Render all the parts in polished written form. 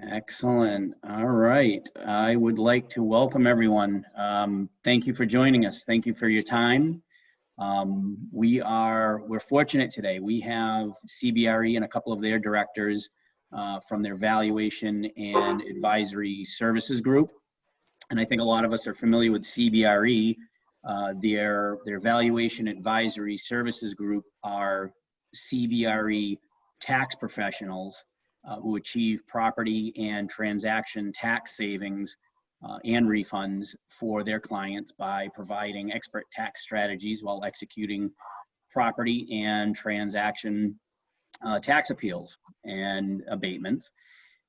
Excellent. All right. I would like to welcome everyone. Thank you for joining us. Thank you for your time. We're fortunate today. We have CBRE and a couple of their directors from their Valuation and Advisory Services group. And I think a lot of us are familiar with CBRE. Their Valuation Advisory Services group are CBRE tax professionals who achieve property and transaction tax savings and refunds for their clients by providing expert tax strategies while executing property and transaction tax appeals and abatements.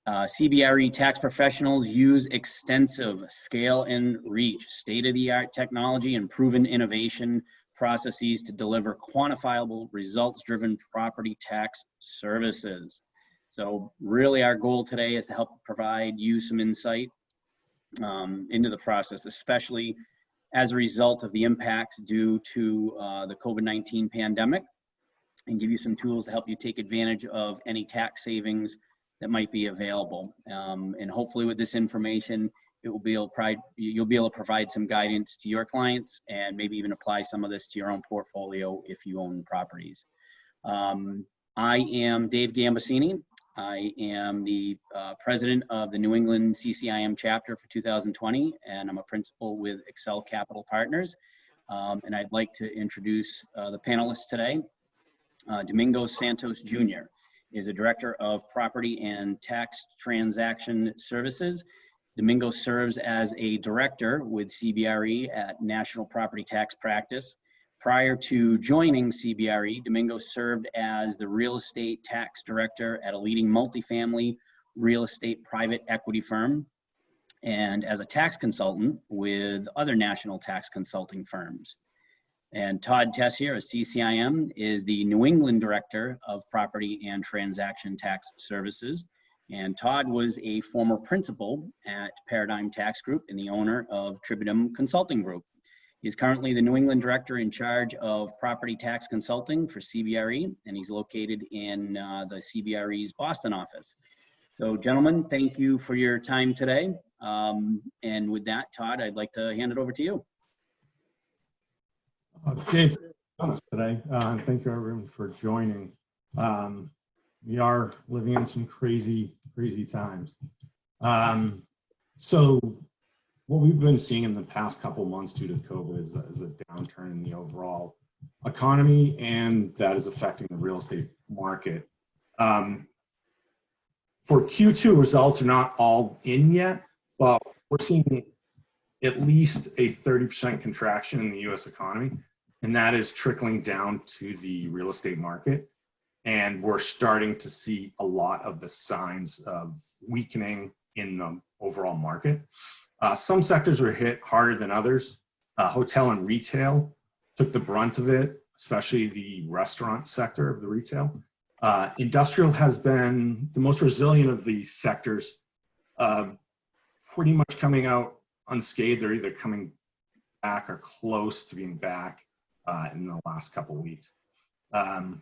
CBRE tax professionals use extensive scale and reach, state-of-the-art technology and proven innovation processes to deliver quantifiable results-driven property tax services. So really our goal today is to help provide you some insight into the process, especially as a result of the impacts due to the COVID-19 pandemic, and give you some tools to help you take advantage of any tax savings that might be available. And hopefully with this information, you'll be able to provide some guidance to your clients and maybe even apply some of this to your own portfolio if you own properties. I am Dave Gambaccini. I am the president of the New England CCIM Chapter for 2020, and I'm a principal with Excel Capital Partners. And I'd like to introduce the panelists today. Domingos Santos Jr. is a director of property and tax transaction services. Domingos serves as a director with CBRE at National Property Tax Practice. Prior to joining CBRE, Domingos served as the real estate tax director at a leading multifamily real estate private equity firm and as a tax consultant with other national tax consulting firms. And Todd Tessier of CCIM is the New England Director of Property and Transaction Tax Services. And Todd was a former principal at Paradigm Tax Group and the owner of Tribunum Consulting Group. He's currently the New England Director in charge of property tax consulting for CBRE, and he's located in the CBRE's Boston office. So gentlemen, thank you for your time today. And with that, Todd, I'd like to hand it over to you. Dave, today, and thank you everyone for joining. We are living in some crazy times. So what we've been seeing in the past couple of months due to COVID is a downturn in the overall economy, and that is affecting the real estate market. For Q2, results are not all in yet, but we're seeing at least a 30% contraction in the US economy, and that is trickling down to the real estate market. And we're starting to see a lot of the signs of weakening in the overall market. Some sectors were hit harder than others. Hotel and retail took the brunt of it, especially the restaurant sector of the retail. Industrial has been the most resilient of these sectors, pretty much coming out unscathed. They're either coming back or close to being back in the last couple of weeks. And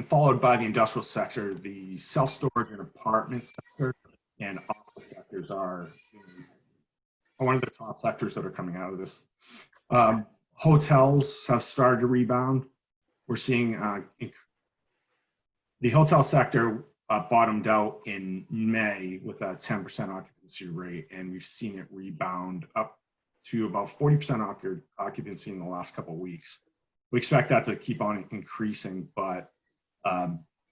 followed by the industrial sector, the self-storage and apartment sector and office sectors are one of the top sectors that are coming out of this. Hotels have started to rebound. We're seeing the hotel sector bottomed out in May with a 10% occupancy rate, and we've seen it rebound up to about 40% occupancy in the last couple of weeks. We expect that to keep on increasing, but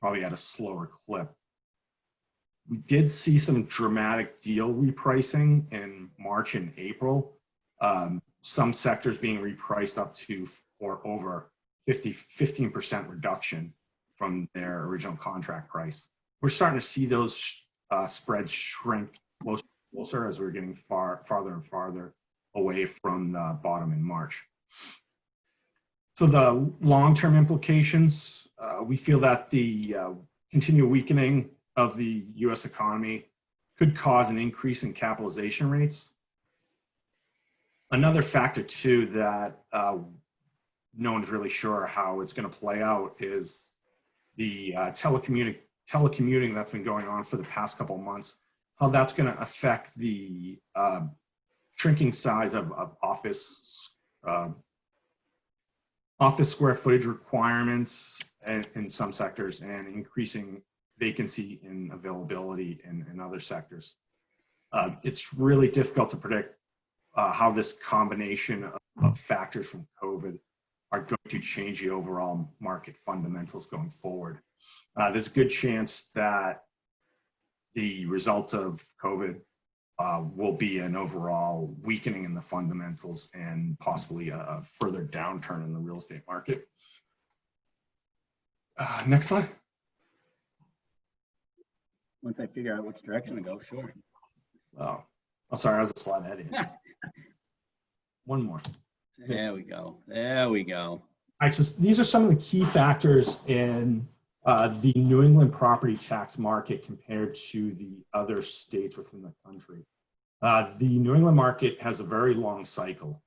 probably at a slower clip. We did see some dramatic deal repricing in March and April. Some sectors being repriced up to or over 15% reduction from their original contract price. We're starting to see those spreads shrink closer as we're getting farther and farther away from the bottom in March. So the long-term implications, we feel that the continued weakening of the US economy could cause an increase in capitalization rates. Another factor too that no one's really sure how it's going to play out is the telecommuting that's been going on for the past couple of months, how that's going to affect the shrinking size of office square footage requirements in some sectors and increasing vacancy and availability in other sectors. It's really difficult to predict how this combination of factors from COVID are going to change the overall market fundamentals going forward. There's a good chance that the result of COVID will be an overall weakening in the fundamentals and possibly a further downturn in the real estate market. Next slide. Once I figure out which direction to go, sure. Oh, sorry, I was a slide ahead of you. One more. There we go. There we go. All right, so these are some of the key factors in the New England property tax market compared to the other states within the country. The New England market has a very long cycle.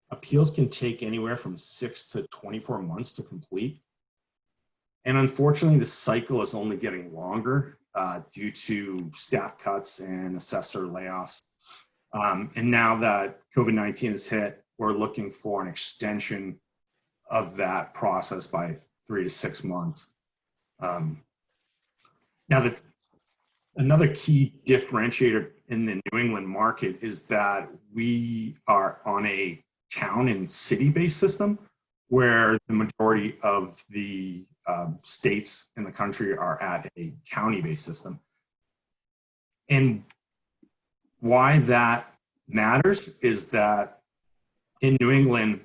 Appeals can take anywhere from 6 to 24 months to complete. And unfortunately, the cycle is only getting longer due to staff cuts and assessor layoffs. And now that COVID-19 has hit, we're looking for an extension of that process by 3 to 6 months. Now, another key differentiator in the New England market is that we are on a town and city-based system where the majority of the states in the country are at a county-based system. And why that matters is that in New England,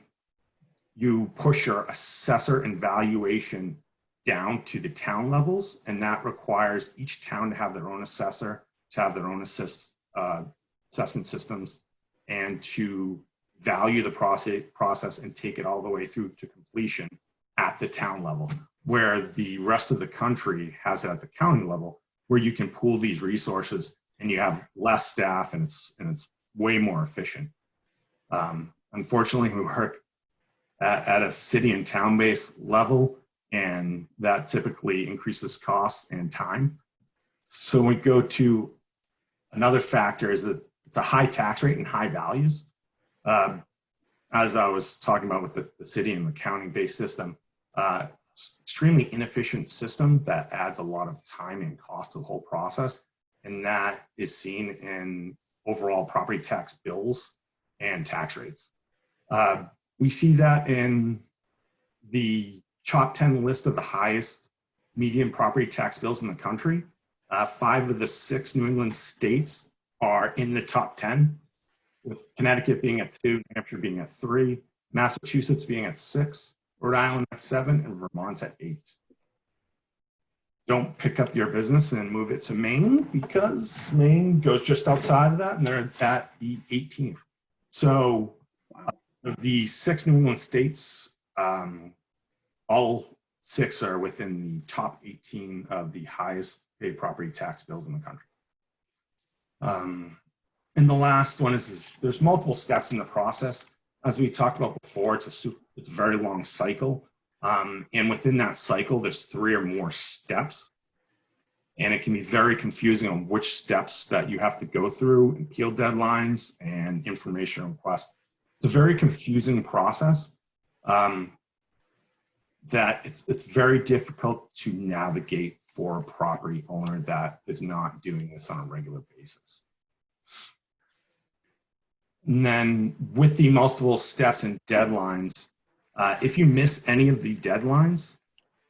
you push your assessor and valuation down to the town levels, and that requires each town to have their own assessor, to have their own assessment systems, and to value the process and take it all the way through to completion at the town level, where the rest of the country has it at the county level, where you can pool these resources and you have less staff and it's way more efficient. Unfortunately, we work at a city and town-based level, and that typically increases costs and time. So we go to another factor is that it's a high tax rate and high values. As I was talking about with the city and the county-based system, extremely inefficient system that adds a lot of time and cost to the whole process. And that is seen in overall property tax bills and tax rates. We see that in the top 10 list of the highest median property tax bills in the country. 5 of the 6 New England states are in the top 10, with Connecticut being at 2, Hampshire being at 3, Massachusetts being at 6, Rhode Island at 7, and Vermont at 8. Don't pick up your business and move it to Maine, because Maine goes just outside of that and they're at the 18th. So of the 6 New England states, all 6 are within the top 18 of the highest paid property tax bills in the country. And the last one is there's multiple steps in the process. As we talked about before, it's a very long cycle. And within that cycle, there's 3 or more steps. And it can be very confusing on which steps that you have to go through, appeal deadlines and information requests. It's a very confusing process that it's very difficult to navigate for a property owner that is not doing this on a regular basis. And then with the multiple steps and deadlines, if you miss any of the deadlines,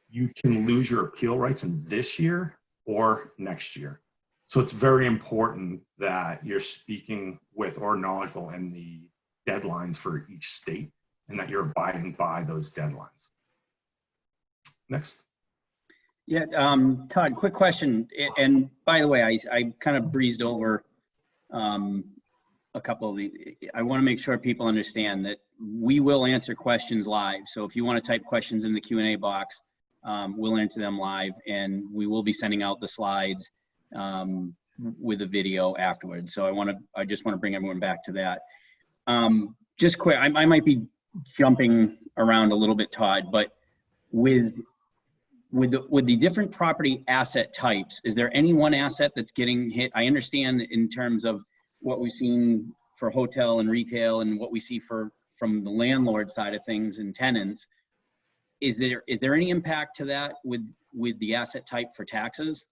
you can lose your appeal rights in this year or next year. So it's very important that you're speaking with or knowledgeable in the deadlines for each state and that you're abiding by those deadlines. Next. Yeah, Todd, quick question. And by the way, I kind of breezed over a couple of the, I want to make sure people understand that we will answer questions live. So if you want to type questions in the Q&A box, we'll answer them live, and we will be sending out the slides with a video afterwards. So I just want to bring everyone back to that. Just quick, I might be jumping around a little bit, Todd, but with with the different property asset types, is there any one asset that's getting hit? I understand in terms of what we've seen for hotel and retail and what we see from the landlord side of things and tenants. Is there any impact to that with the asset type for taxes?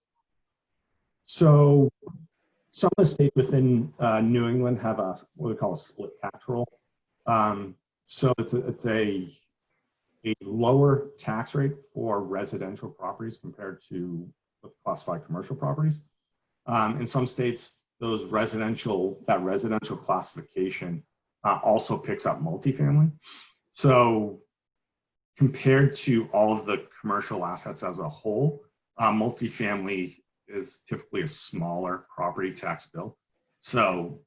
So some of the states within New England have what we call a split tax roll. So it's a lower tax rate for residential properties compared to classified commercial properties. In some states, that residential classification also picks up multifamily. So compared to all of the commercial assets as a whole, multifamily is typically a smaller property tax bill. So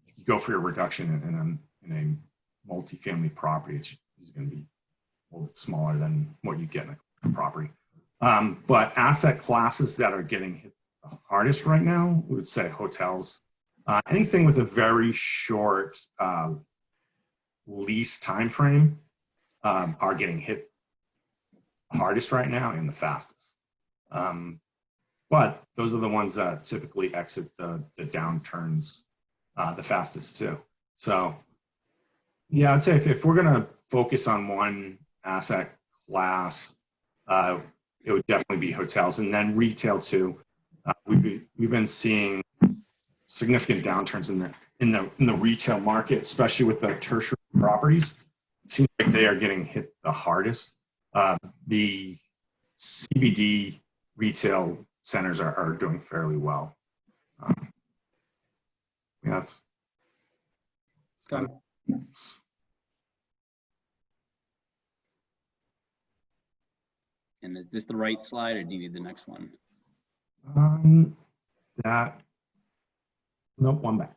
if you go for your reduction in a multifamily property, it's going to be a little bit smaller than what you get in a property. But asset classes that are getting hit the hardest right now, we would say hotels. Anything with a very short lease time frame are getting hit hardest right now and the fastest. But those are the ones that typically exit the downturns the fastest too. So yeah, I'd say if we're going to focus on one asset class, it would definitely be hotels, and then retail too. We've been seeing significant downturns in the retail market, especially with the tertiary properties. It seems like they are getting hit the hardest. The CBD retail centers are doing fairly well. Yeah, it's kind of. And is this the right slide, or do you need the next one? Nope, one back.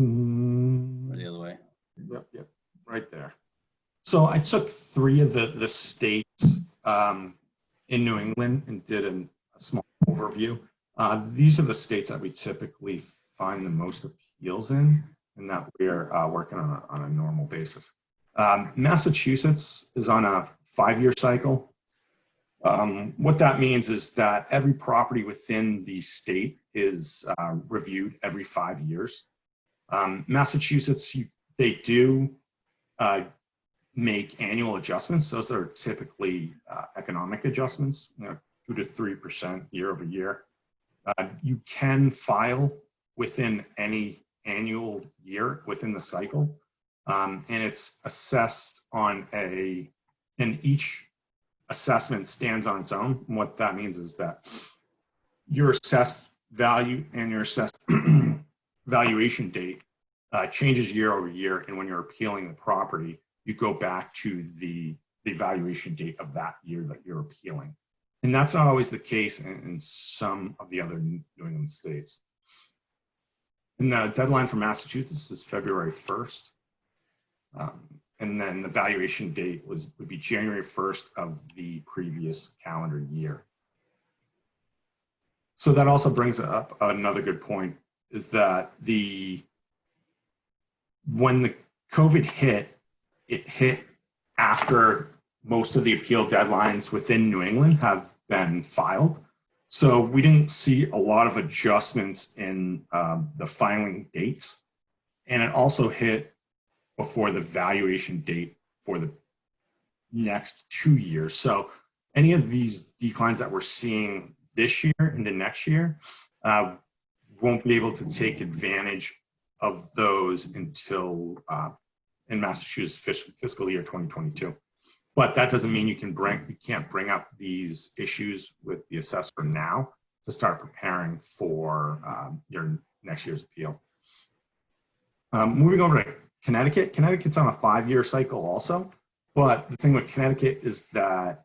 Or the other way? Yep, right there. So I took 3 of the states in New England and did a small overview. These are the states that we typically find the most appeals in, and that we're working on a normal basis. Massachusetts is on a 5-year cycle. What that means is that every property within the state is reviewed every 5 years. Massachusetts, they do make annual adjustments. Those are typically economic adjustments, 2 to 3% year over year. You can file within any annual year within the cycle, and it's assessed on and each assessment stands on its own. And what that means is that your assessed value and your assessed valuation date changes year over year. And when you're appealing the property, you go back to the valuation date of that year that you're appealing. And that's not always the case in some of the other New England states. And the deadline for Massachusetts is February 1st. And then the valuation date would be January 1st of the previous calendar year. So that also brings up another good point, is that when the COVID hit, it hit after most of the appeal deadlines within New England have been filed. So we didn't see a lot of adjustments in the filing dates. And it also hit before the valuation date for the next 2 years. So any of these declines that we're seeing this year into next year won't be able to take advantage of those until in Massachusetts fiscal year 2022. But that doesn't mean you can't bring up these issues with the assessor now to start preparing for your next year's appeal. Moving over to Connecticut. Connecticut's on a 5-year cycle also, but the thing with Connecticut is that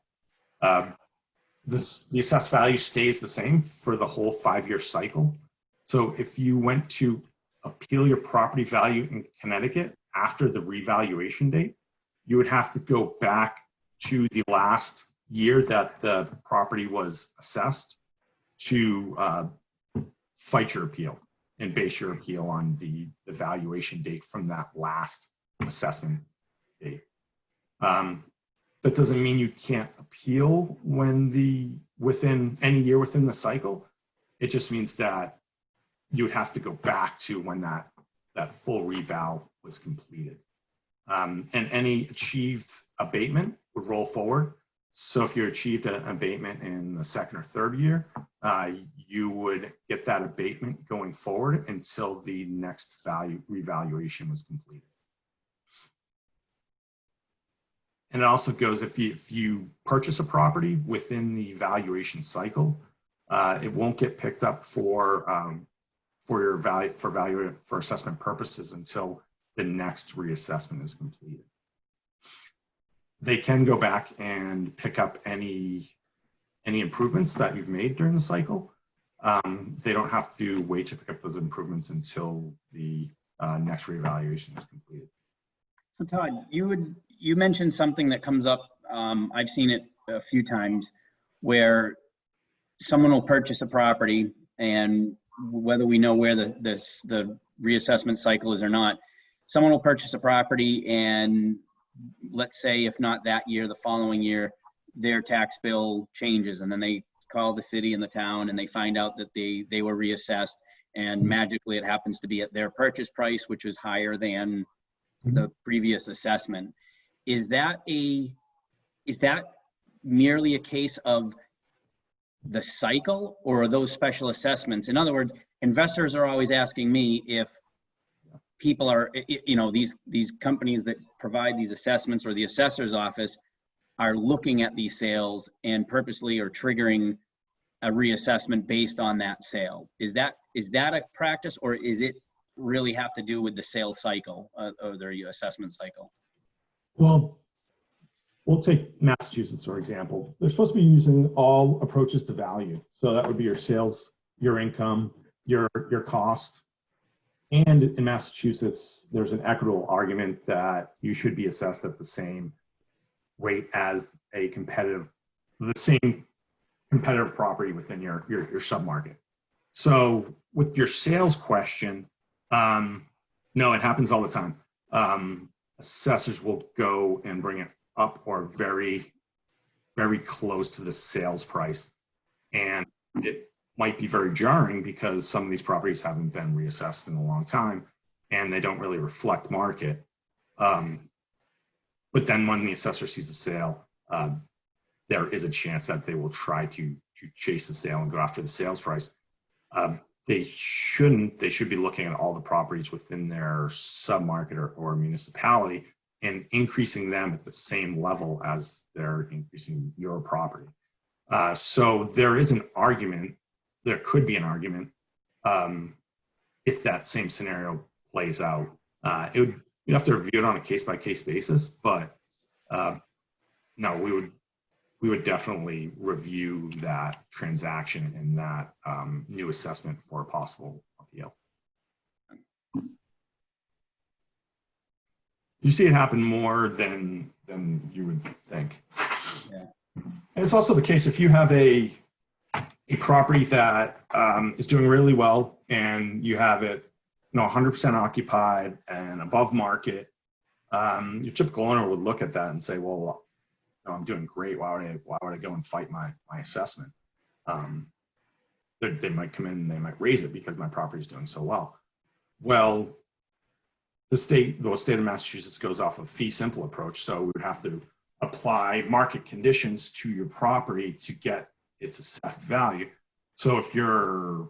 the assessed value stays the same for the whole 5-year cycle. So if you went to appeal your property value in Connecticut after the revaluation date, you would have to go back to the last year that the property was assessed to fight your appeal and base your appeal on the valuation date from that last assessment date. That doesn't mean you can't appeal within any year within the cycle. It just means that you would have to go back to when that full reval was completed. And any achieved abatement would roll forward. So if you achieved an abatement in the second or third year, you would get that abatement going forward until the next revaluation was completed. And it also goes, if you purchase a property within the valuation cycle, it won't get picked up for assessment purposes until the next reassessment is completed. They can go back and pick up any improvements that you've made during the cycle. They don't have to wait to pick up those improvements until the next reevaluation is completed. So Todd, you mentioned something that comes up. I've seen it a few times where someone will purchase a property, and whether we know where the reassessment cycle is or not, someone will purchase a property, and let's say if not that year, the following year, their tax bill changes, and then they call the city and the town and they find out that they were reassessed, and magically it happens to be at their purchase price, which was higher than the previous assessment. Is that merely a case of the cycle, or are those special assessments? In other words, investors are always asking me if people are, these companies that provide these assessments or the assessor's office are looking at these sales and purposely are triggering a reassessment based on that sale. Is that a practice, or is it really have to do with the sales cycle or their assessment cycle? Well, we'll take Massachusetts, for example. They're supposed to be using all approaches to value. So that would be your sales, your income, your cost. And in Massachusetts, there's an equitable argument that you should be assessed at the same rate as the same competitive property within your submarket. So with your sales question, no, it happens all the time. Assessors will go and bring it up or very, very close to the sales price. And it might be very jarring because some of these properties haven't been reassessed in a long time and they don't really reflect market. But then when the assessor sees the sale, there is a chance that they will try to chase the sale and go after the sales price. They shouldn't. They should be looking at all the properties within their submarket or municipality and increasing them at the same level as they're increasing your property. So there is an argument. There could be an argument if that same scenario plays out. You'd have to review it on a case-by-case basis, but no, we would definitely review that transaction and that new assessment for a possible appeal. You see it happen more than you would think. Yeah. And it's also the case if you have a property that is doing really well and you have it 100% occupied and above market, your typical owner would look at that and say, well, I'm doing great. Why would I go and fight my assessment? They might come in and they might raise it because my property is doing so well. Well, the state of Massachusetts goes off a fee simple approach. So we would have to apply market conditions to your property to get its assessed value. So if your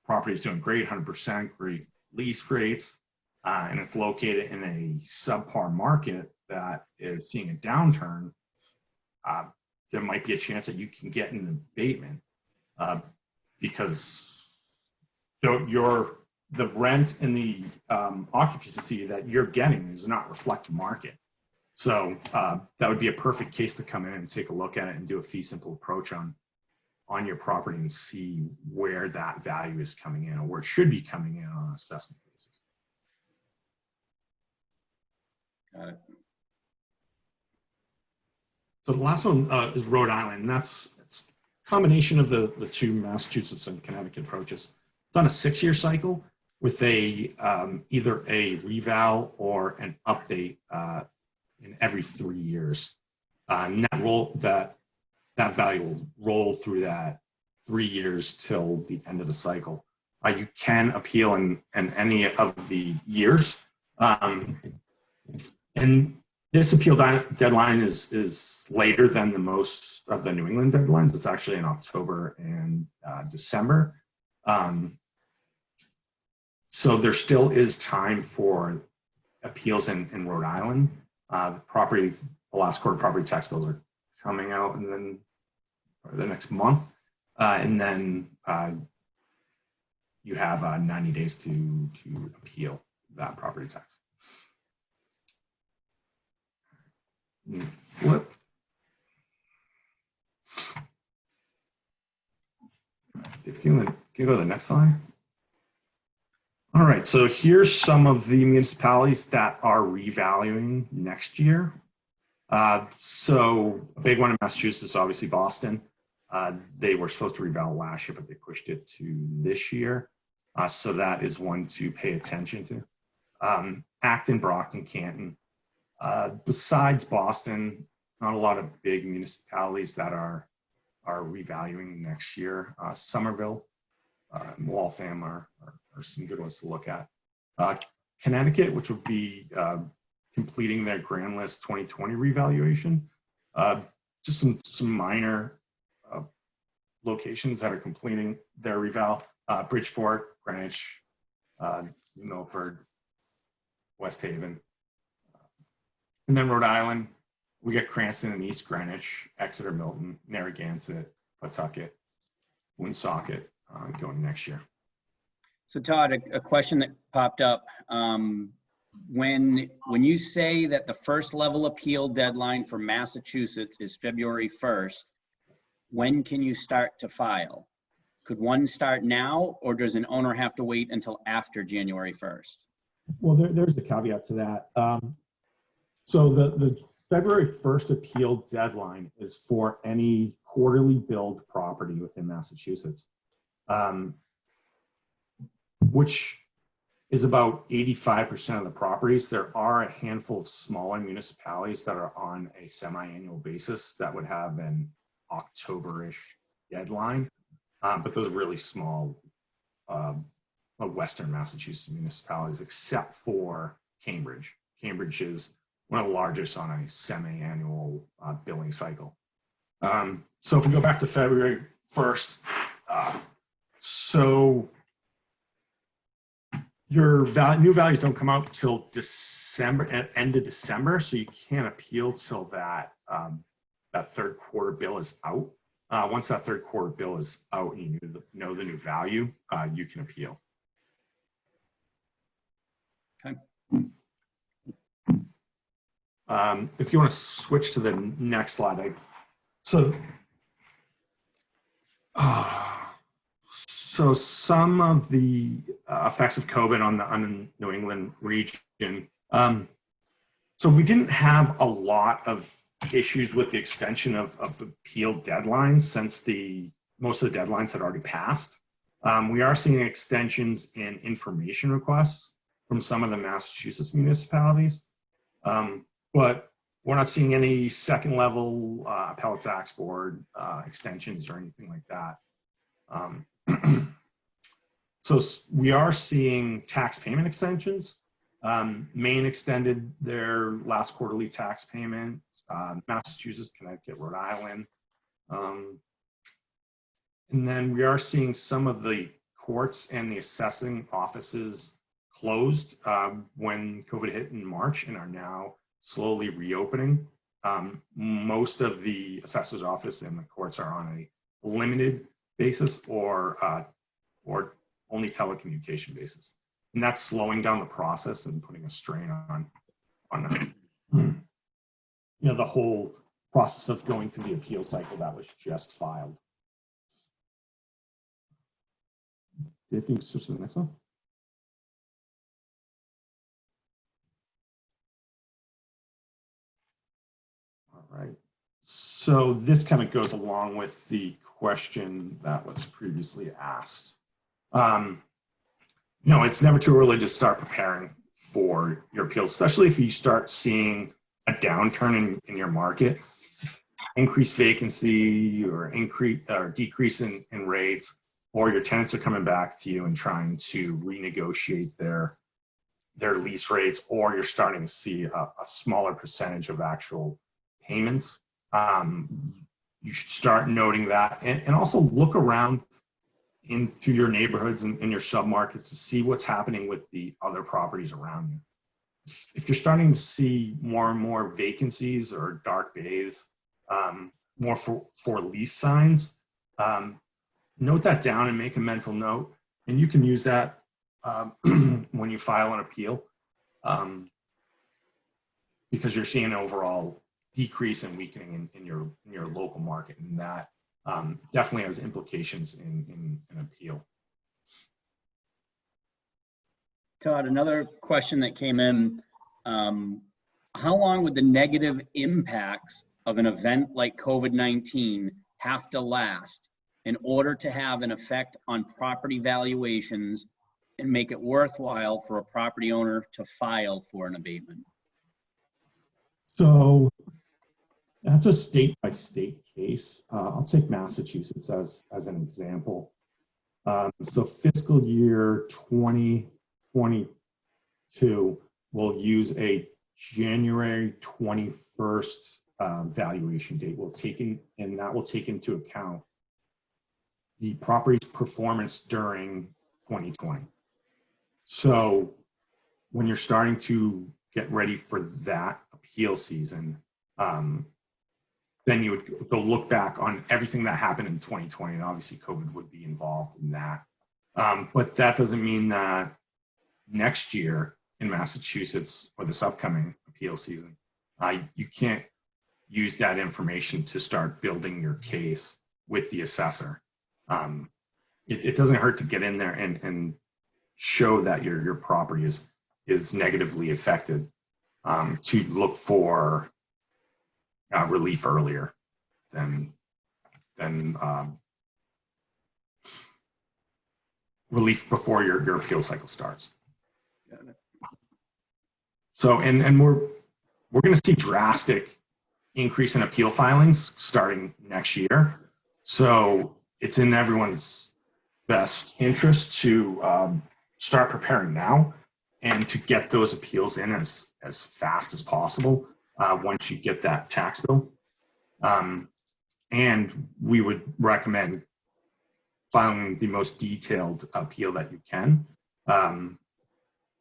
property is doing great, 100%, great lease rates, and it's located in a subpar market that is seeing a downturn, there might be a chance that you can get an abatement because the rent and the occupancy that you're getting does not reflect the market. So that would be a perfect case to come in and take a look at it and do a fee simple approach on your property and see where that value is coming in or where it should be coming in on an assessment basis. Got it. So the last one is Rhode Island, and it's a combination of the two Massachusetts and Connecticut approaches. It's on a 6-year cycle with either a reval or an update in every 3 years. that value will roll through that 3 years till the end of the cycle. You can appeal in any of the years. And this appeal deadline is later than the most of the New England deadlines. It's actually in October and December. So there still is time for appeals in Rhode Island. The last quarter property tax bills are coming out and then the next month. And then you have 90 days to appeal that property tax. Flip. If you can go to the next slide. All right, so here's some of the municipalities that are revaluing next year. So a big one in Massachusetts, obviously Boston. They were supposed to revalue last year, but they pushed it to this year. So that is one to pay attention to. Acton, Brockton, Canton. Besides Boston, not a lot of big municipalities that are revaluing next year. Somerville, Waltham are some good ones to look at. Connecticut, which would be completing their Grand List 2020 revaluation. Just some minor locations that are completing their reval. Bridgeport, Greenwich, New Milford, West Haven. And then Rhode Island, we get Cranston and East Greenwich, Exeter, Milton, Narragansett, Pawtucket, Woonsocket going next year. So Todd, a question that popped up. When you say that the first level appeal deadline for Massachusetts is February 1st, when can you start to file? Could one start now, or does an owner have to wait until after January 1st? Well, there's the caveat to that. So the February 1st appeal deadline is for any quarterly billed property within Massachusetts, which is about 85% of the properties. There are a handful of smaller municipalities that are on a semi-annual basis that would have an October-ish deadline, but those are really small Western Massachusetts municipalities, except for Cambridge. Cambridge is one of the largest on a semi-annual billing cycle. So if we go back to February 1st, so your new values don't come out till December, end of December, so you can't appeal till that that third quarter bill is out. Once that third quarter bill is out and you know the new value, you can appeal. Okay. If you want to switch to the next slide, so some of the effects of COVID on the New England region. So we didn't have a lot of issues with the extension of appeal deadlines since most of the deadlines had already passed. We are seeing extensions in information requests from some of the Massachusetts municipalities. But we're not seeing any second level appellate tax board extensions or anything like that. So we are seeing tax payment extensions. Maine extended their last quarterly tax payment. Massachusetts, Connecticut, Rhode Island. And then we are seeing some of the courts and the assessing offices closed when COVID hit in March and are now slowly reopening. Most of the assessor's office and the courts are on a limited basis or only telecommunication basis, and that's slowing down the process and putting a strain on the whole process of going through the appeal cycle that was just filed. If you can switch to the next one. All right. So this kind of goes along with the question that was previously asked. No, it's never too early to start preparing for your appeal, especially if you start seeing a downturn in your market, increased vacancy or decrease in rates, or your tenants are coming back to you and trying to renegotiate their lease rates, or you're starting to see a smaller percentage of actual payments, you should start noting that, and also look around into your neighborhoods and your submarkets to see what's happening with the other properties around you. If you're starting to see more and more vacancies or dark days, more for lease signs, note that down and make a mental note, and you can use that when you file an appeal, because you're seeing an overall decrease and weakening in your local market, and that definitely has implications in an appeal. Todd, another question that came in, how long would the negative impacts of an event like COVID-19 have to last in order to have an effect on property valuations and make it worthwhile for a property owner to file for an abatement? So that's a state-by-state case. I'll take Massachusetts as an example. So fiscal year 2022 will use a January 21st valuation date. And that will take into account the property's performance during 2020. So when you're starting to get ready for that appeal season, then you would go look back on everything that happened in 2020, and obviously COVID would be involved in that. But that doesn't mean that next year in Massachusetts, or this upcoming appeal season, you can't use that information to start building your case with the assessor. It doesn't hurt to get in there and show that your property is negatively affected, to look for relief earlier than relief before your appeal cycle starts. So, and we're going to see drastic increase in appeal filings starting next year. So it's in everyone's best interest to start preparing now and to get those appeals in as fast as possible once you get that tax bill. And we would recommend filing the most detailed appeal that you can,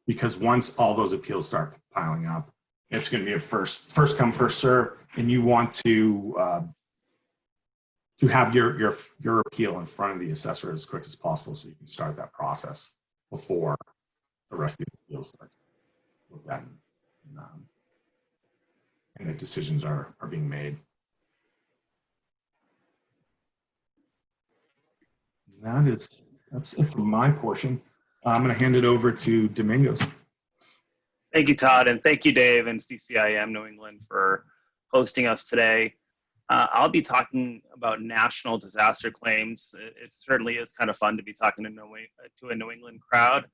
because once all those appeals start piling up, it's going to be a first come, first serve, and you want to have your appeal in front of the assessor as quick as possible, so you can start that process before the rest of the appeals start to look at and the decisions are being made. That's it for my portion. I'm going to hand it over to Domingos. Thank you, Todd, and thank you, Dave and CCIM New England for hosting us today. I'll be talking about national disaster claims. It certainly is kind of fun to be talking to a New England crowd.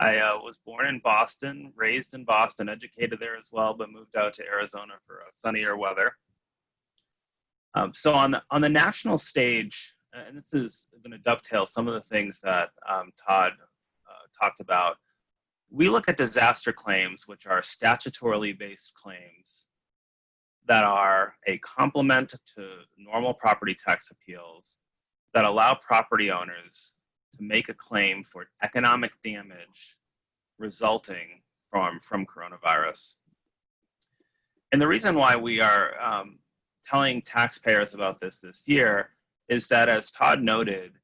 I was born in Boston, raised in Boston, educated there as well, but moved out to Arizona for sunnier weather. So on the national stage, and this is going to dovetail some of the things that Todd talked about, we look at disaster claims, which are statutorily based claims that are a complement to normal property tax appeals that allow property owners to make a claim for economic damage resulting from coronavirus. And the reason why we are telling taxpayers about this year is that, as Todd noted,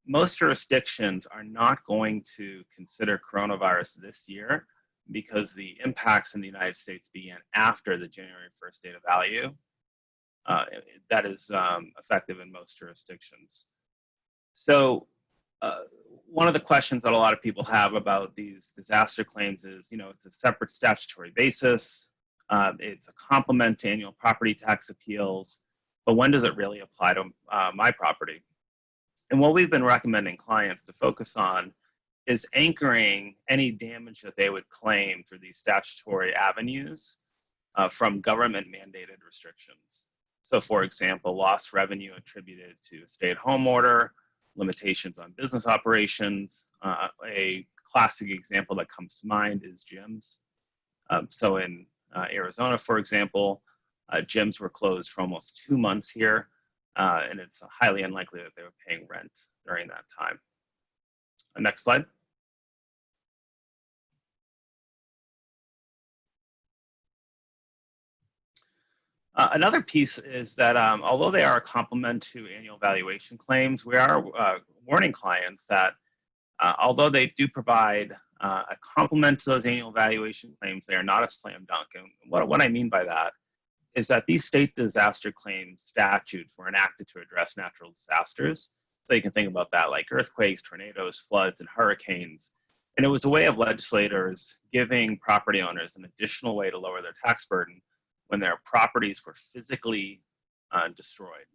most jurisdictions are not going to consider coronavirus this year because the impacts in the United States began after the January 1st date of value. That is effective in most jurisdictions. So one of the questions that a lot of people have about these disaster claims is, it's a separate statutory basis. It's a complement to annual property tax appeals, but when does it really apply to my property? And what we've been recommending clients to focus on is anchoring any damage that they would claim through these statutory avenues from government mandated restrictions. So for example, lost revenue attributed to a stay-at-home order, limitations on business operations. A classic example that comes to mind is gyms. So in Arizona, for example, gyms were closed for almost 2 months here, and it's highly unlikely that they were paying rent during that time. Next slide. Another piece is that although they are a complement to annual valuation claims, we are warning clients that although they do provide a complement to those annual valuation claims, they are not a slam dunk. And what I mean by that is that these state disaster claim statutes were enacted to address natural disasters. So you can think about that like earthquakes, tornadoes, floods, and hurricanes. And it was a way of legislators giving property owners an additional way to lower their tax burden when their properties were physically destroyed.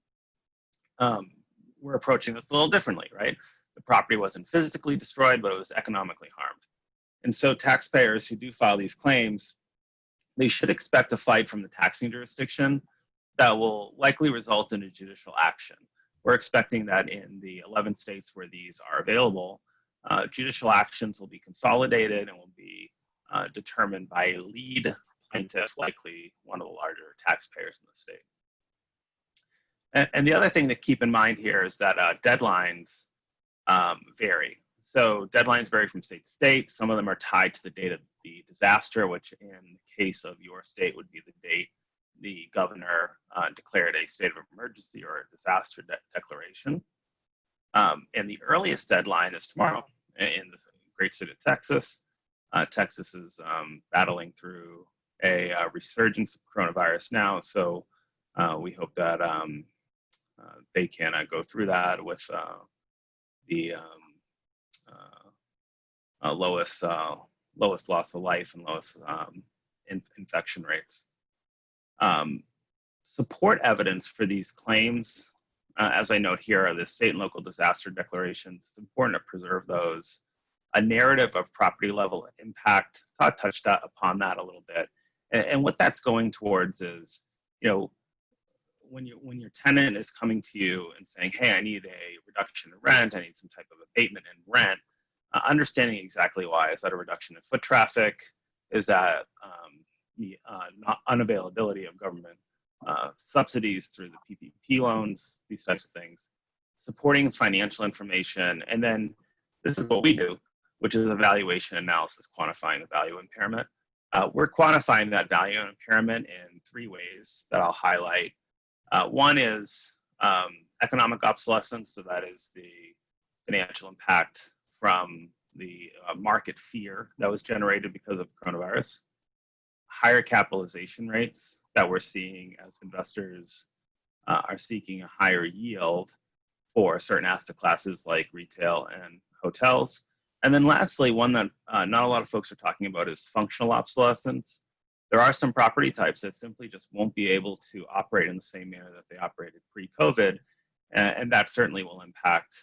We're approaching this a little differently, right? The property wasn't physically destroyed, but it was economically harmed. And so taxpayers who do file these claims, they should expect a fight from the taxing jurisdiction that will likely result in a judicial action. We're expecting that in the 11 states where these are available, judicial actions will be consolidated and will be determined by a lead plaintiff, likely one of the larger taxpayers in the state. And the other thing to keep in mind here is that deadlines vary. So deadlines vary from state to state. Some of them are tied to the date of the disaster, which in the case of your state would be the date the governor declared a state of emergency or a disaster declaration. And the earliest deadline is tomorrow in the great state of Texas. Texas is battling through a resurgence of coronavirus now, so we hope that they can go through that with the lowest loss of life and lowest infection rates. Support evidence for these claims, as I note here, are the state and local disaster declarations. It's important to preserve those. A narrative of property level impact. Todd touched upon that a little bit. And what that's going towards is, you know, when your tenant is coming to you and saying, hey, I need a reduction in rent, I need some type of abatement in rent, understanding exactly why. Is that a reduction in foot traffic? Is that the unavailability of government subsidies through the PPP loans, these types of things? Supporting financial information. And then this is what we do, which is evaluation analysis, quantifying the value impairment. We're quantifying that value impairment in 3 ways that I'll highlight. One is economic obsolescence, so that is the financial impact from the market fear that was generated because of coronavirus. Higher capitalization rates that we're seeing as investors are seeking a higher yield for certain asset classes like retail and hotels. And then lastly, one that not a lot of folks are talking about is functional obsolescence. There are some property types that simply just won't be able to operate in the same manner that they operated pre-COVID, and that certainly will impact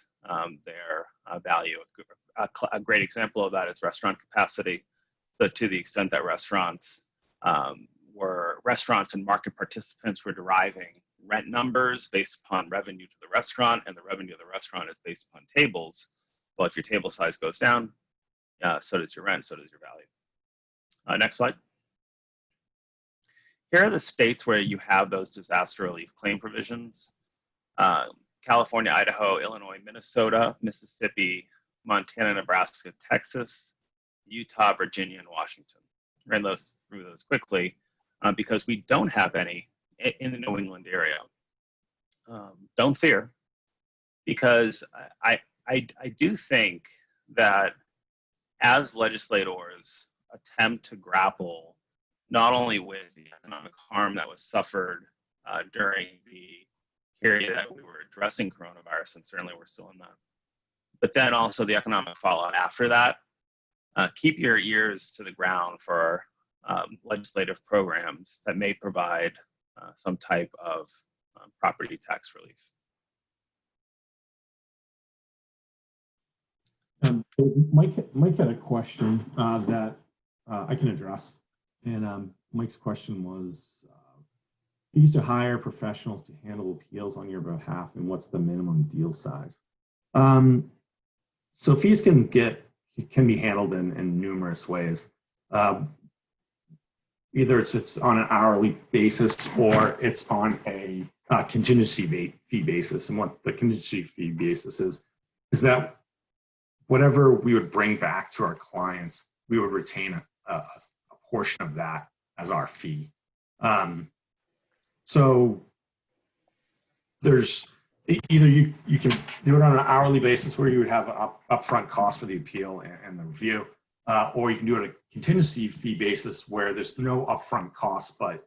their value. A great example of that is restaurant capacity. So to the extent that restaurants and market participants were deriving rent numbers based upon revenue to the restaurant, and the revenue of the restaurant is based upon tables. Well, if your table size goes down, so does your rent, so does your value. Next slide. Here are the states where you have those disaster relief claim provisions. California, Idaho, Illinois, Minnesota, Mississippi, Montana, Nebraska, Texas, Utah, Virginia, and Washington. Ran through those quickly because we don't have any in the New England area. Don't fear, because I do think that as legislators attempt to grapple not only with the economic harm that was suffered during the period that we were addressing coronavirus, and certainly we're still in that, but then also the economic fallout after that, keep your ears to the ground for legislative programs that may provide some type of property tax relief. Mike had a question that I can address. And Mike's question was, fees to hire professionals to handle appeals on your behalf, and what's the minimum deal size? So fees can be handled in numerous ways. Either it's on an hourly basis or it's on a contingency fee basis. And what the contingency fee basis is that whatever we would bring back to our clients, we would retain a portion of that as our fee. So there's either you can do it on an hourly basis where you would have an upfront cost for the appeal and the review, or you can do it on a contingency fee basis where there's no upfront cost, but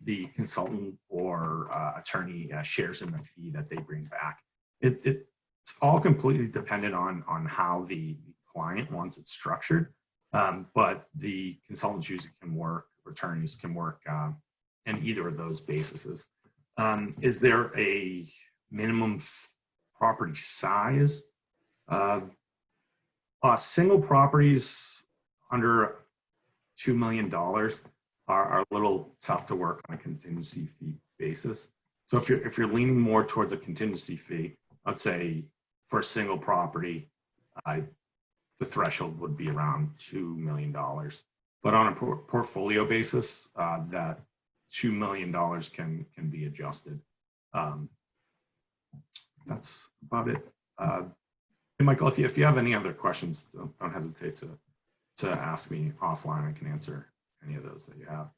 the consultant or attorney shares in the fee that they bring back. It's all completely dependent on how the client wants it structured, but the consultants usually can work, attorneys can work in either of those bases. Is there a minimum property size? Single properties under $2 million are a little tough to work on a contingency fee basis. So if you're leaning more towards a contingency fee, I'd say for a single property, the threshold would be around $2 million. But on a portfolio basis, that $2 million can be adjusted. That's about it. Hey, Michael, if you have any other questions, don't hesitate to ask me offline. I can answer any of those that you have.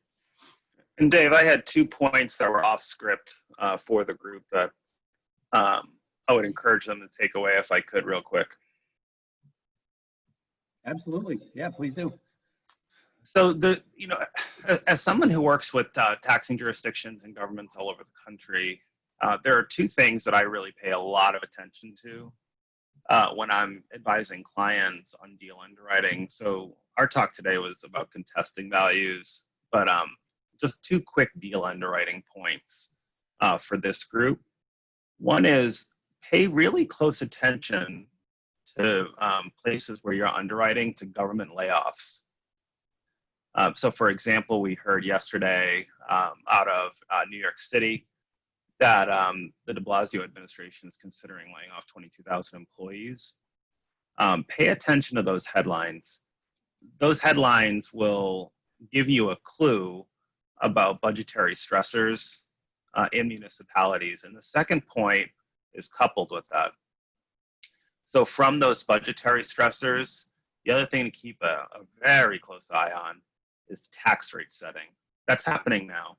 And Dave, I had 2 points that were off script for the group that I would encourage them to take away if I could real quick. Absolutely. Yeah, please do. So as someone who works with taxing jurisdictions and governments all over the country, there are 2 things that I really pay a lot of attention to when I'm advising clients on deal underwriting. So our talk today was about contesting values, but just 2 quick deal underwriting points for this group. One is pay really close attention to places where you're underwriting to government layoffs. So for example, we heard yesterday out of New York City that the de Blasio administration is considering laying off 22,000 employees. Pay attention to those headlines. Those headlines will give you a clue about budgetary stressors in municipalities. And the second point is coupled with that. So from those budgetary stressors, the other thing to keep a very close eye on is tax rate setting. That's happening now.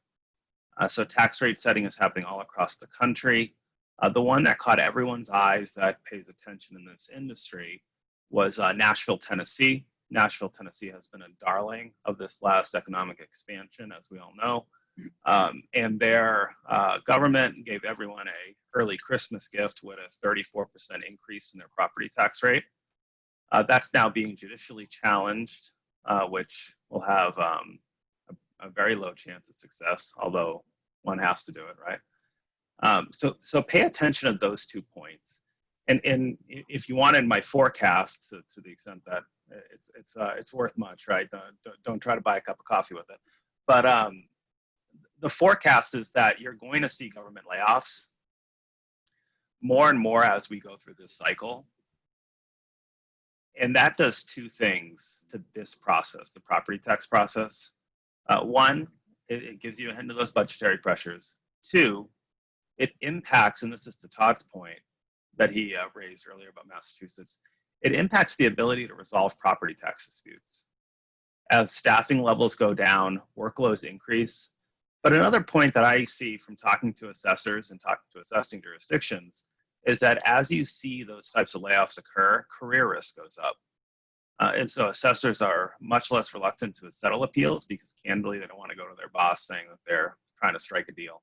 So tax rate setting is happening all across the country. The one that caught everyone's eyes that pays attention in this industry was Nashville, Tennessee. Nashville, Tennessee has been a darling of this last economic expansion, as we all know. And their government gave everyone a early Christmas gift with a 34% increase in their property tax rate. That's now being judicially challenged, which will have a very low chance of success, although one has to do it, right? So pay attention to those 2 points. And if you wanted my forecast to the extent that it's worth much, right? Don't try to buy a cup of coffee with it. But the forecast is that you're going to see government layoffs more and more as we go through this cycle. And that does 2 things to this process, the property tax process. One, it gives you a hint of those budgetary pressures. 2, it impacts, and this is to Todd's point that he raised earlier about Massachusetts, it impacts the ability to resolve property tax disputes. As staffing levels go down, workloads increase. But another point that I see from talking to assessors and talking to assessing jurisdictions is that as you see those types of layoffs occur, career risk goes up. And so assessors are much less reluctant to settle appeals because candidly, they don't want to go to their boss saying that they're trying to strike a deal.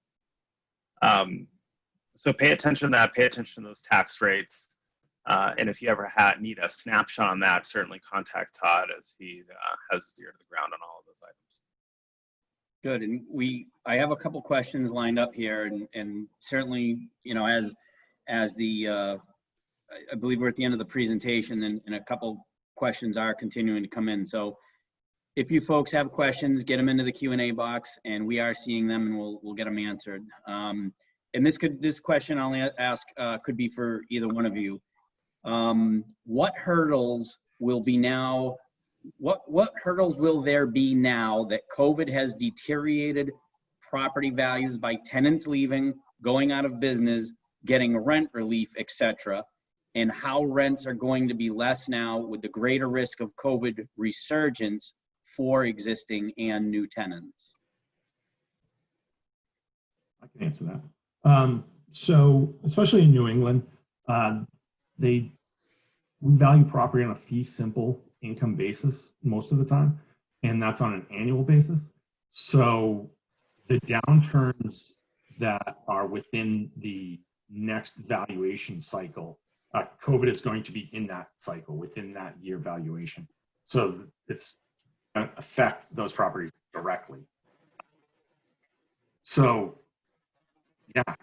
So pay attention to that, pay attention to those tax rates. And if you ever need a snapshot on that, certainly contact Todd as he has his ear to the ground on all of those items. Good. And I have a couple questions lined up here, and certainly, as the, I believe we're at the end of the presentation, and a couple questions are continuing to come in. So if you folks have questions, get them into the Q&A box, and we are seeing them, and we'll get them answered. And this question I'll ask could be for either one of you. What hurdles will be now? What hurdles will there be now that COVID has deteriorated property values by tenants leaving, going out of business, getting rent relief, etc., and how rents are going to be less now with the greater risk of COVID resurgence for existing and new tenants? I can answer that. So especially in New England, we value property on a fee simple income basis most of the time, and that's on an annual basis. So the downturns that are within the next valuation cycle, COVID is going to be in that cycle within that year valuation. So it's going to affect those properties directly. So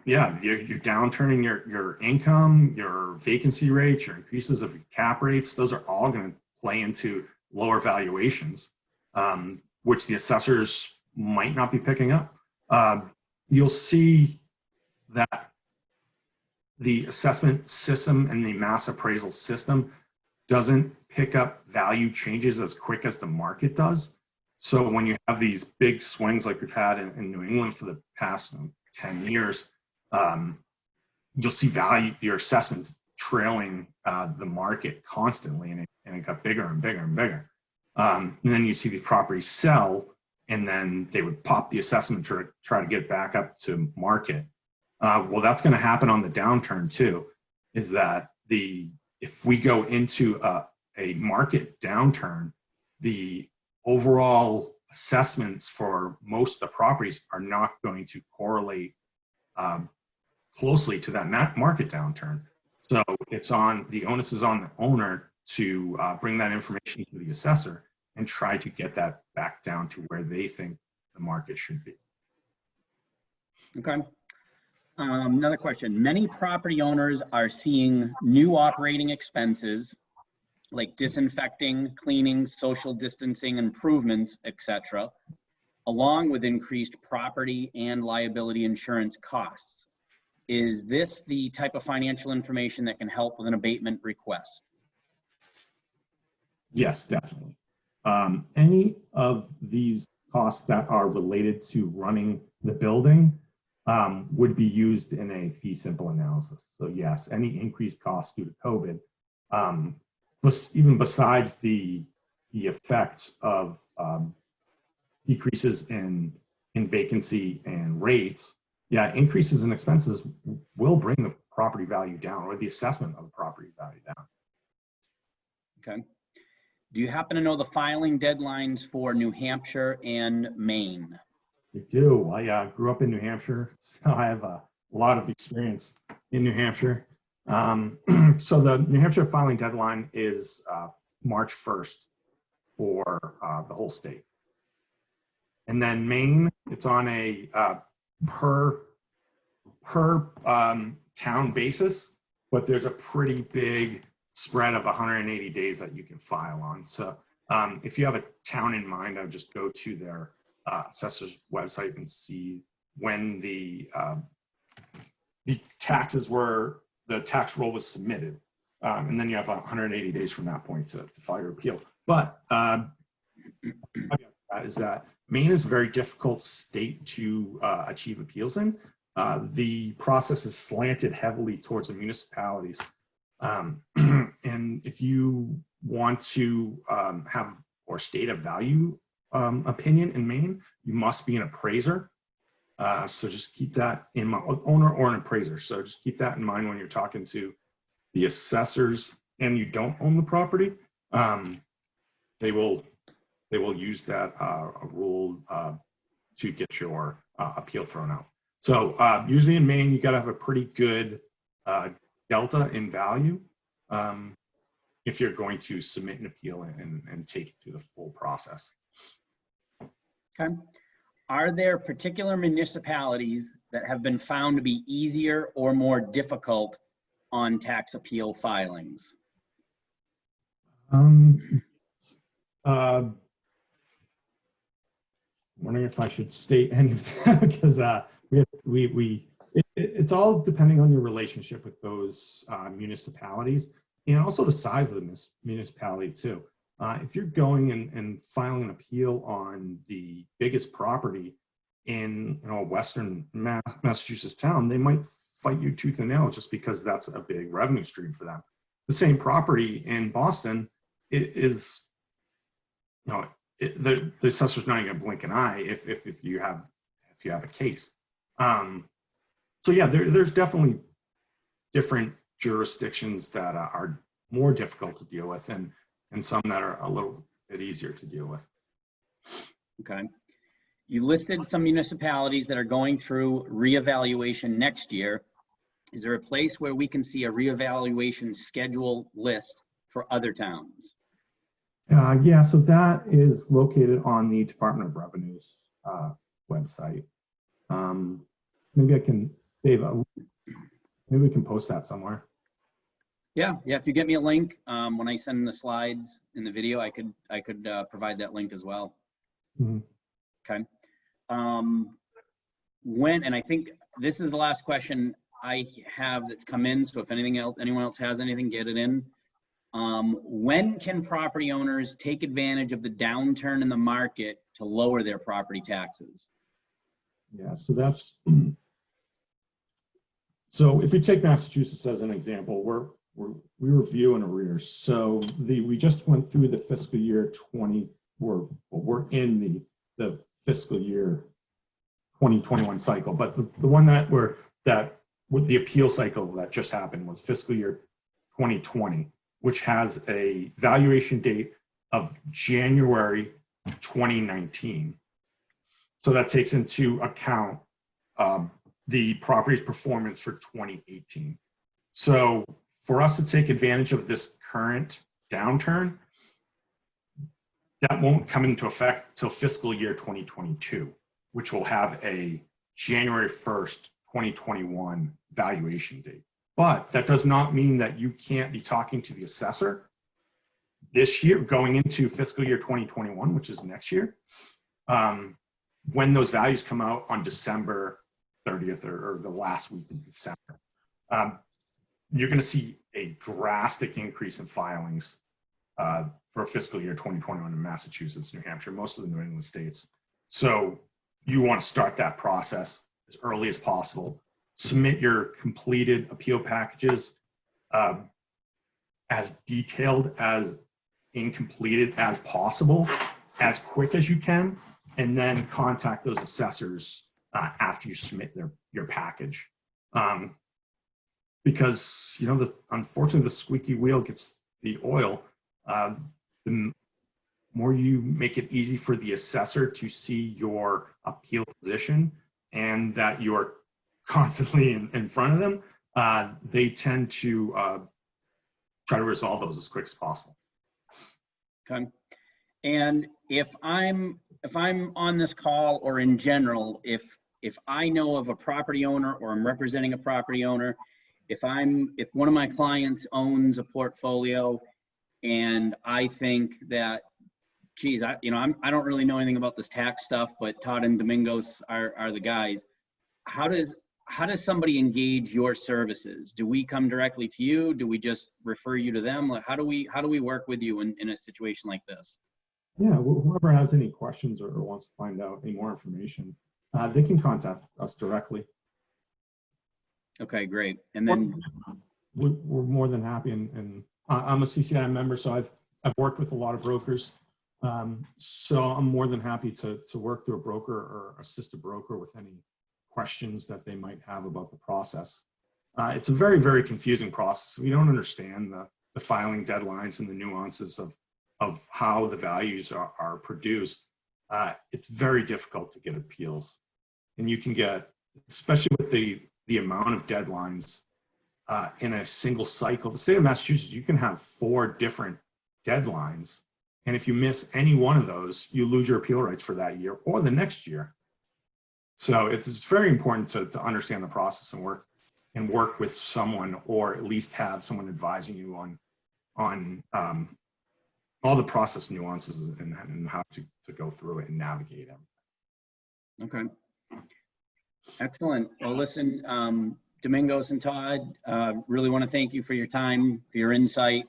yeah, you're downturning your income, your vacancy rates, your increases of your cap rates. Those are all going to play into lower valuations, which the assessors might not be picking up. You'll see that the assessment system and the mass appraisal system doesn't pick up value changes as quick as the market does. So when you have these big swings like we've had in New England for the past 10 years, you'll see your assessments trailing the market constantly, and it got bigger and bigger and bigger. And then you see the properties sell, and then they would pop the assessment to try to get back up to market. Well, that's going to happen on the downturn too, is that if we go into a market downturn, the overall assessments for most of the properties are not going to correlate closely to that market downturn. So the onus is on the owner to bring that information to the assessor and try to get that back down to where they think the market should be. Okay. Another question. Many property owners are seeing new operating expenses like disinfecting, cleaning, social distancing improvements, etc., along with increased property and liability insurance costs. Is this the type of financial information that can help with an abatement request? Yes, definitely. Any of these costs that are related to running the building would be used in a fee simple analysis. So yes, any increased costs due to COVID, but even besides the effects of decreases in vacancy and rates, yeah, increases in expenses will bring the property value down, or the assessment of the property value down. Okay. Do you happen to know the filing deadlines for New Hampshire and Maine? I do. I grew up in New Hampshire, so I have a lot of experience in New Hampshire. So the New Hampshire filing deadline is March 1st for the whole state. And then Maine, it's on a per town basis, but there's a pretty big spread of 180 days that you can file on. So if you have a town in mind, I would just go to their assessor's website and see when the tax roll was submitted. And then you have 180 days from that point to file your appeal. But is that Maine is a very difficult state to achieve appeals in. The process is slanted heavily towards the municipalities. And if you want to have or state a value opinion in Maine, you must be an appraiser. So just keep that in mind, owner or an appraiser. So just keep that in mind when you're talking to the assessors and you don't own the property. They will use that rule to get your appeal thrown out. So usually in Maine, you got to have a pretty good delta in value if you're going to submit an appeal and take it through the full process. Okay. Are there particular municipalities that have been found to be easier or more difficult on tax appeal filings? wondering if I should state any of that because it's all depending on your relationship with those municipalities and also the size of the municipality too. If you're going and filing an appeal on the biggest property in a Western Massachusetts town, they might fight you tooth and nail just because that's a big revenue stream for them. The same property in Boston is, the assessor's not even going to blink an eye if you have a case. So yeah, there's definitely different jurisdictions that are more difficult to deal with and some that are a little bit easier to deal with. Okay. You listed some municipalities that are going through reevaluation next year. Is there a place where we can see a reevaluation schedule list for other towns? Yeah, so that is located on the Department of Revenue's website. Maybe I can, Dave, maybe we can post that somewhere. Yeah. If you get me a link, when I send the slides in the video, I could provide that link as well. Mm-hmm. Okay. And I think this is the last question I have that's come in. So if anyone else has anything, get it in. When can property owners take advantage of the downturn in the market to lower their property taxes? Yeah, so that's, so if we take Massachusetts as an example, we review in arrears. So we just went through the fiscal year 20, we're in the fiscal year 2021 cycle, but the one with the appeal cycle that just happened was fiscal year 2020, which has a valuation date of January 2019. So that takes into account the property's performance for 2018. So for us to take advantage of this current downturn, that won't come into effect till fiscal year 2022, which will have a January 1st, 2021 valuation date. But that does not mean that you can't be talking to the assessor this year, going into fiscal year 2021, which is next year, when those values come out on December 30th or the last week of December. You're going to see a drastic increase in filings for fiscal year 2021 in Massachusetts, New Hampshire, most of the New England states. So you want to start that process as early as possible. Submit your completed appeal packages as detailed as incompleted as possible, as quick as you can, and then contact those assessors after you submit your package. Because, unfortunately, the squeaky wheel gets the oil. The more you make it easy for the assessor to see your appeal position and that you're constantly in front of them, they tend to try to resolve those as quick as possible. Okay. And if I'm on this call or in general, if I know of a property owner or I'm representing a property owner, if one of my clients owns a portfolio and I think that, geez, I don't really know anything about this tax stuff, but Todd and Domingos are the guys. How does somebody engage your services? Do we come directly to you? Do we just refer you to them? Like, how do we work with you in a situation like this? Yeah, whoever has any questions or wants to find out any more information, they can contact us directly. Okay, great. And then we're more than happy, and I'm a CCIM member, so I've worked with a lot of brokers. So I'm more than happy to work through a broker or assist a broker with any questions that they might have about the process. It's a very, very confusing process. We don't understand the filing deadlines and the nuances of how the values are produced. It's very difficult to get appeals. And you can get, especially with the amount of deadlines in a single cycle. The state of Massachusetts, you can have 4 different deadlines. And if you miss any one of those, you lose your appeal rights for that year or the next year. So it's very important to understand the process and work with someone, or at least have someone advising you on all the process nuances and how to go through it and navigate them. Okay. Excellent. Well, listen, Domingos and Todd, really want to thank you for your time, for your insight.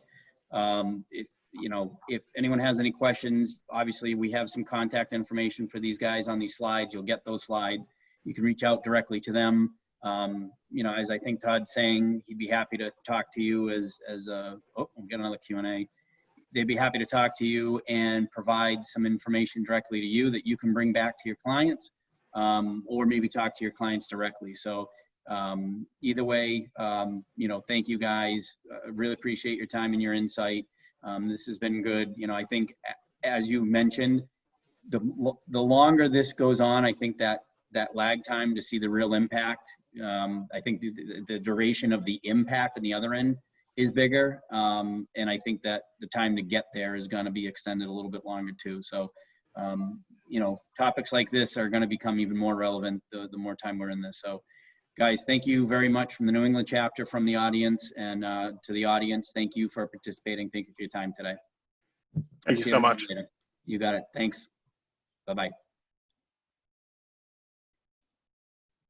If anyone has any questions, obviously we have some contact information for these guys on these slides. You'll get those slides. You can reach out directly to them. As I think Todd's saying, he'd be happy to talk to you we'll get another Q&A. They'd be happy to talk to you and provide some information directly to you that you can bring back to your clients, or maybe talk to your clients directly. So either way, thank you guys. Really appreciate your time and your insight. This has been good. I think, as you mentioned, the longer this goes on, I think that lag time to see the real impact, I think the duration of the impact on the other end is bigger. And I think that the time to get there is going to be extended a little bit longer too. So, topics like this are going to become even more relevant the more time we're in this. So guys, thank you very much from the New England chapter, from the audience, and to the audience, thank you for participating. Thank you for your time today. Thank you so much. You got it. Thanks. Bye-bye.